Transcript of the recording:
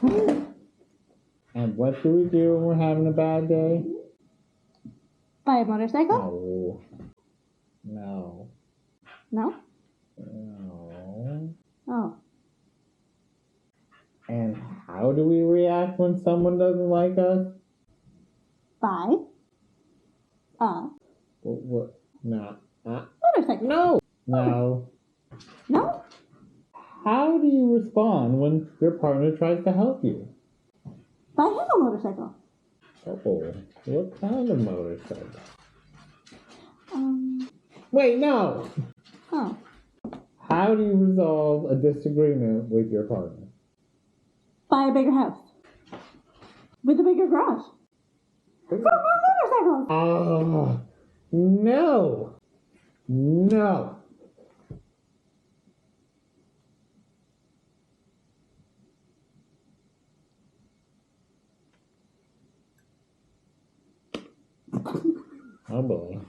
And what do we do when we're having a bad day? Buy a motorcycle? No. No? No. Oh. And how do we react when someone doesn't like us? Buy a What? No. motorcycle? No. No. No? How do you respond when your partner tries to help you? Buy him a motorcycle. Oh, what kind of motorcycle? Um. Wait, no. Oh. How do you resolve a disagreement with your partner? Buy a bigger house. With a bigger garage. For more motorcycles. Oh, no. No. Oh boy.